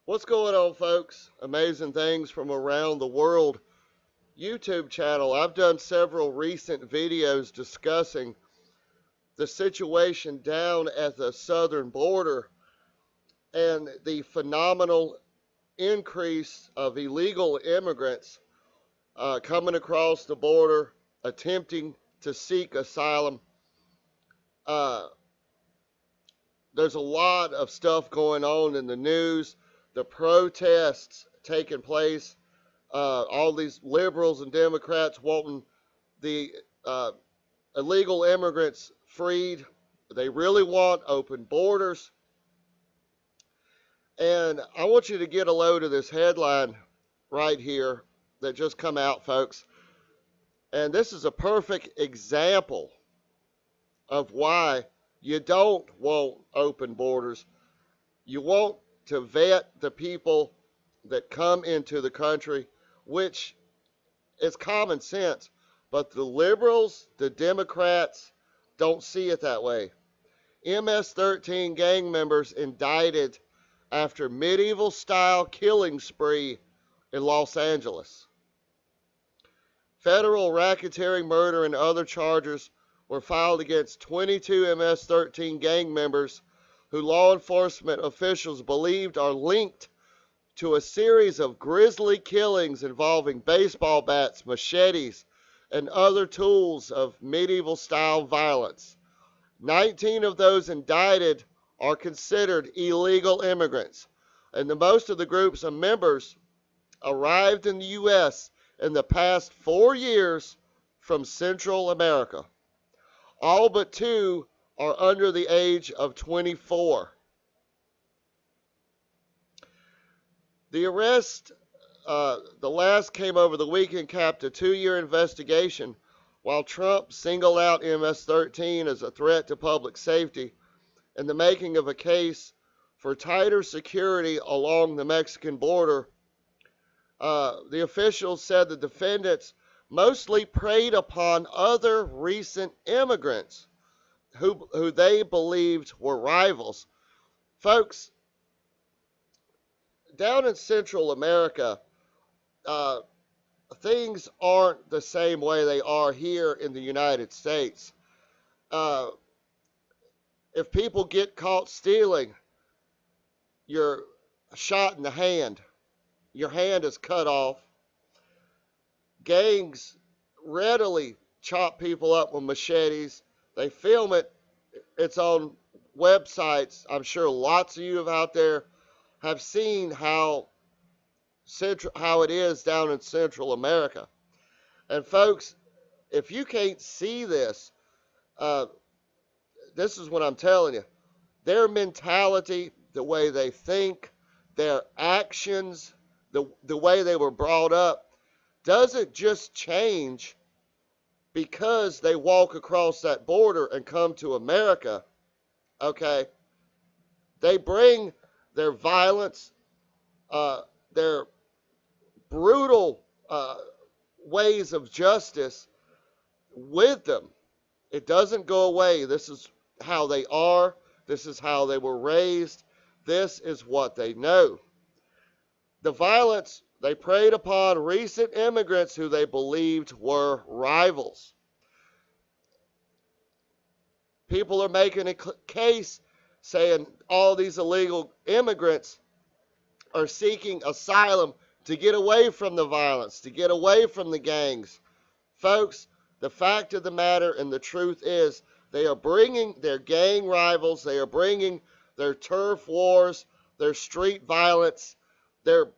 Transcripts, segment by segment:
What's going on, folks? Amazing things from around the world YouTube channel. I've done several recent videos discussing the situation down at the southern border and the phenomenal increase of illegal immigrants coming across the border, attempting to seek asylum. Uh, there's a lot of stuff going on in the news, the protests taking place, all these liberals and Democrats wanting the illegal immigrants freed. They really want open borders. And I want you to get a load of this headline right here that just come out, folks. And this is a perfect example of why you don't want open borders. You want to vet the people that come into the country, which is common sense. But the liberals, the Democrats, don't see it that way. MS-13 gang members indicted after medieval-style killing spree in Los Angeles. Federal racketeering, murder, and other charges were filed against 22 MS-13 gang members who law enforcement officials believed are linked to a series of grisly killings involving baseball bats, machetes, and other tools of medieval-style violence. 19 of those indicted are considered illegal immigrants, and the most of the groups of members arrived in the U.S. in the past 4 years from Central America. All but 2 are under the age of 24. The arrest, the last came over the weekend, capped a 2-year investigation while Trump singled out MS-13 as a threat to public safety and the making of a case for tighter security along the Mexican border. The officials said the defendants mostly preyed upon other recent immigrants who they believed were rivals. Folks, down in Central America, things aren't the same way they are here in the United States. If people get caught stealing, you're shot in the hand. Your hand is cut off. Gangs readily chop people up with machetes. They film it. It's on websites. I'm sure lots of you out there have seen how it is down in Central America. And folks, if you can't see this, this is what I'm telling you. Their mentality, the way they think, their actions, the way they were brought up, doesn't just change because they walk across that border and come to America, okay? They bring their violence, their brutal ways of justice with them. It doesn't go away. This is how they are. This is how they were raised. This is what they know. The violence, they preyed upon recent immigrants who they believed were rivals. People are making a case saying all these illegal immigrants are seeking asylum to get away from the violence, to get away from the gangs. Folks, the fact of the matter and the truth is they are bringing their gang rivals, they are bringing their turf wars, their street violence, their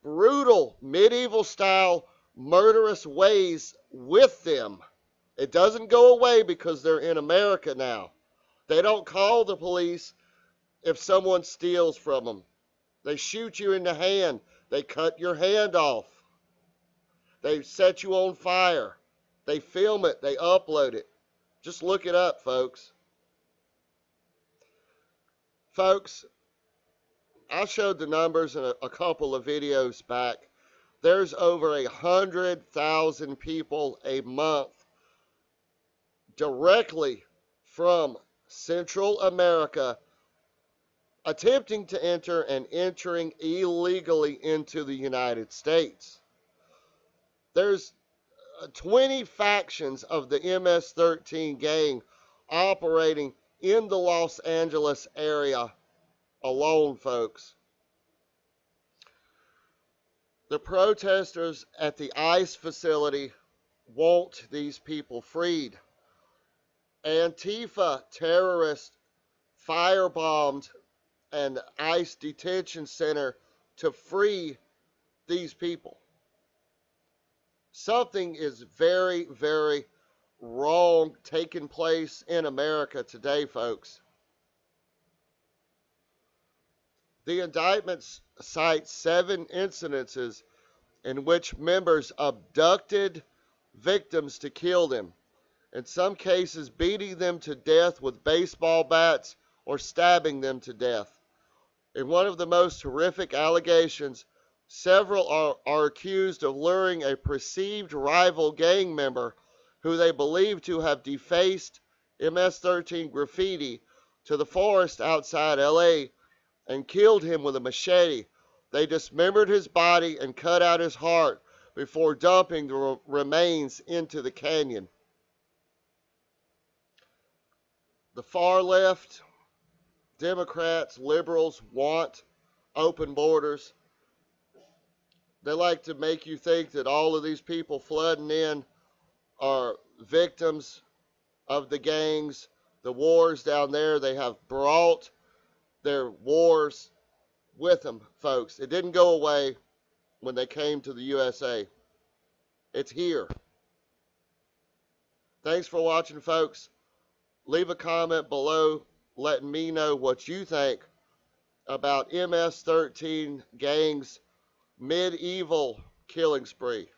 brutal medieval-style murderous ways with them. It doesn't go away because they're in America now. They don't call the police if someone steals from them. They shoot you in the hand. They cut your hand off. They set you on fire. They film it. They upload it. Just look it up, folks. Folks, I showed the numbers in a couple of videos back. There's over 100,000 people a month directly from Central America attempting to enter and entering illegally into the United States. There's 20 factions of the MS-13 gang operating in the Los Angeles area alone, folks. The protesters at the ICE facility want these people freed. Antifa terrorists firebombed an ICE detention center to free these people. Something is very, very wrong taking place in America today, folks. The indictment cites 7 incidences in which members abducted victims to kill them, in some cases beating them to death with baseball bats or stabbing them to death. In one of the most horrific allegations, several are accused of luring a perceived rival gang member who they believe to have defaced MS-13 graffiti to the forest outside LA and killed him with a machete. They dismembered his body and cut out his heart before dumping the remains into the canyon. The far left, Democrats, liberals want open borders. They like to make you think that all of these people flooding in are victims of the gangs, the wars down there. They have brought their wars with them, folks. It didn't go away when they came to the USA. It's here. Thanks for watching, folks. Leave a comment below letting me know what you think about MS-13 gang's medieval killing spree.